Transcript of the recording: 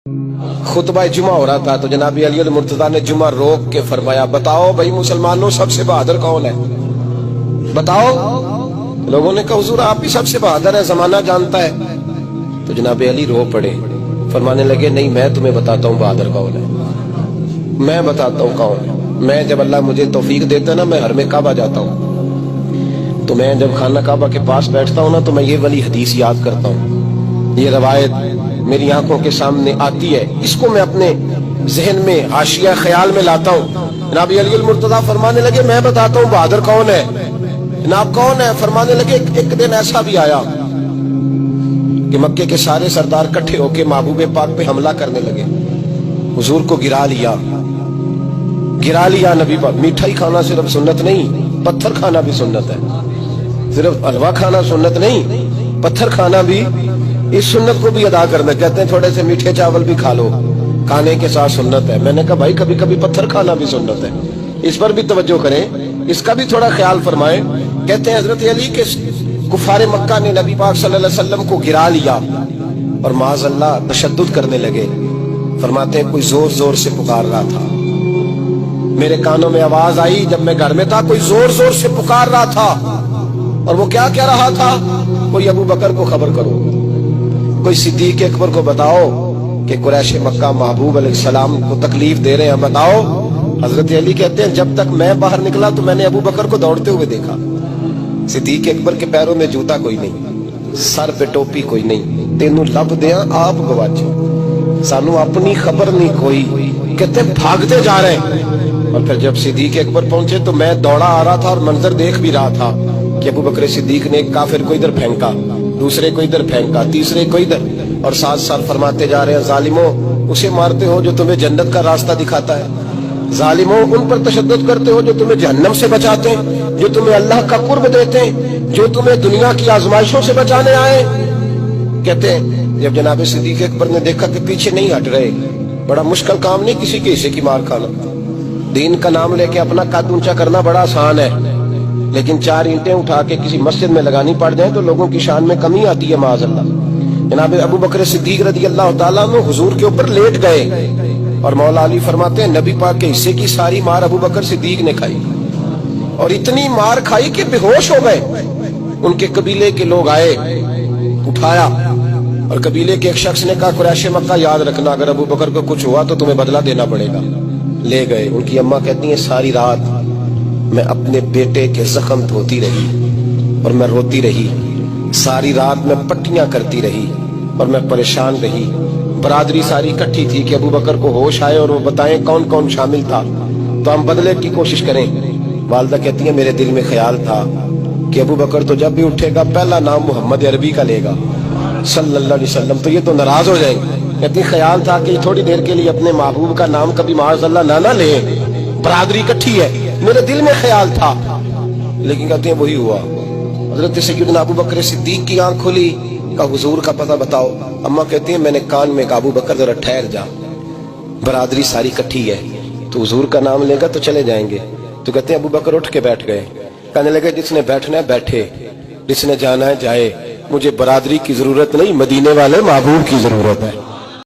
खुतबा जुमा हो रहा था तो जनाब अली मुर्तजा ने जुमा रोक के फरमाया, बताओ भाई मुसलमानों सबसे बहादुर कौन है, बताओ। लोगों ने कहा हुजूर आप ही सबसे बहादुर है, जमाना जानता है। तो जनाब अली रो पड़े, फरमाने लगे नहीं मैं तुम्हें बताता हूँ बहादुर कौन है, मैं बताता हूँ कौन है। मैं जब अल्लाह मुझे तौफीक देता ना, मैं हर में काबा जाता हूँ, तो मैं जब खाना काबा के पास बैठता हूँ ना, तो मैं ये वाली हदीस याद करता हूँ, ये रवायत मेरी आंखों के सामने आती है, इसको मैं अपने जहन में हाशिया ख्याल में लाता हूँ। जनाब अली मुर्तजा फरमाने लगे मैं बताता हूँ बहादुर कौन है। जनाब कौन है? फरमाने लगे एक दिन ऐसा भी आया कि मक्के के सारे सरदार इकट्ठे होके महबूब पाक पे हमला करने लगे, हुजूर को गिरा लिया नबी पाक। मीठा ही खाना सिर्फ सुन्नत नहीं, पत्थर खाना भी सुन्नत है। सिर्फ हलवा खाना सुन्नत नहीं, पत्थर खाना भी इस सुन्नत को भी अदा करना। कहते हैं थोड़े से मीठे चावल भी खा लो, खाने के साथ सुन्नत है। मैंने कहा भाई कभी कभी पत्थर खाना भी सुन्नत है, इस पर भी तवज्जो करें, इसका भी थोड़ा ख्याल फरमाएं। कहते हैं हजरत अली के कुफारे मक्का ने नबी पाक सल्लल्लाहु अलैहि वसल्लम को गिरा लिया और माज़अल्लाह तशद्दुद करने लगे। फरमाते हैं कोई जोर जोर से पुकार रहा था, मेरे कानों में आवाज आई जब मैं घर में था, कोई जोर जोर से पुकार रहा था। और वो क्या कह रहा था? कोई अबू बकर को खबर करो, कोई सिद्दीक अकबर को बताओ कि कुरैश मक्का महबूब अलैहिस्सलाम को तकलीफ दे रहे हैं, बताओ। हजरत अली कहते हैं जब तक मैं बाहर निकला तो मैंने अबू बकर को दौड़ते हुए देखा, सिद्दीक अकबर के पैरों में जूता कोई नहीं, सर पे टोपी कोई नहीं, तेनू लब दिया आप गवाचे, सानू अपनी खबर नहीं कोई। कहते भागते जा रहे हैं। और फिर जब सिद्दीक अकबर पहुंचे तो मैं दौड़ा आ रहा था और मंजर देख भी रहा था कि अबू बकर सिद्दीक ने एक काफिर को इधर फेंका, दूसरे को इधर फेंका, तीसरे को इधर, और साथ साथ फरमाते जा रहे हैं जालिमो उसे मारते हो जो तुम्हें जन्नत का रास्ता दिखाता है, जालिमो उन पर तशद्दुद करते हो जो तुम्हें जहन्नम से बचाते हैं, जो तुम्हें अल्लाह का कुर्ब देते हैं, जो तुम्हें दुनिया की आजमाइशों से बचाने आए। कहते हैं जब जनाब सिद्दीक अकबर ने देखा कि पीछे नहीं हट रहे, बड़ा मुश्किल काम नहीं किसी के हिस्से की मार खाना, दीन का नाम लेके अपना कद ऊंचा करना बड़ा आसान है, लेकिन 4 ईंटें उठा के किसी मस्जिद में लगानी पड़ जाए तो लोगों की शान में कमी आती है माज़अल्लाह। जनाब अबू बकर सिद्दीक रज़ी अल्लाह तआला अन्हु हुजूर के ऊपर लेट गए और मौला अली फरमाते हैं नबी पाक के हिस्से की सारी मार अबू बकर सिद्दीक ने खाई, और इतनी मार खाई कि बेहोश हो गए। उनके कबीले के लोग आए, उठाया, और कबीले के एक शख्स ने कहा कुरैश मक्का याद रखना, अगर अबू बकर को कुछ हुआ तो तुम्हें बदला देना पड़ेगा। ले गए। उनकी अम्मा कहती है सारी रात मैं अपने बेटे के जख्म धोती रही और मैं रोती रही, सारी रात मैं पट्टियां करती रही और मैं परेशान रही। बरादरी सारी इकट्ठी थी कि अबू बकर को होश आए और वो बताएं कौन कौन शामिल था तो हम बदले की कोशिश करें। वालदा कहती है मेरे दिल में ख्याल था कि अबू बकर तो जब भी उठेगा पहला नाम मोहम्मद अरबी का लेगा सल्लल्लाहु अलैहि वसल्लम, तो ये तो नाराज हो जाएंगे। कहती ख्याल था कि थोड़ी देर के लिए अपने महबूब का नाम कभी माज़अल्लाह ना ले, बरादरी इकट्ठी है, मेरे दिल में ख्याल था। लेकिन कहते हैं वही हुआ। हजरत सैयदना अबू बकर सिद्दीक की आंख खुली, का हुजूर का पता बताओ। अम्मा कहती है मैंने कान में कहा अबू बकर जरा ठहर जा, बरादरी सारी इकट्ठी है, तो हुजूर का नाम लेगा तो चले जाएंगे। तो कहते हैं अबू बकर उठ के बैठ गए, कहने लगे जिसने बैठना है बैठे, जिसने जाना है जाए, मुझे बरादरी की जरूरत नहीं, मदीने वाले महबूब की जरूरत है।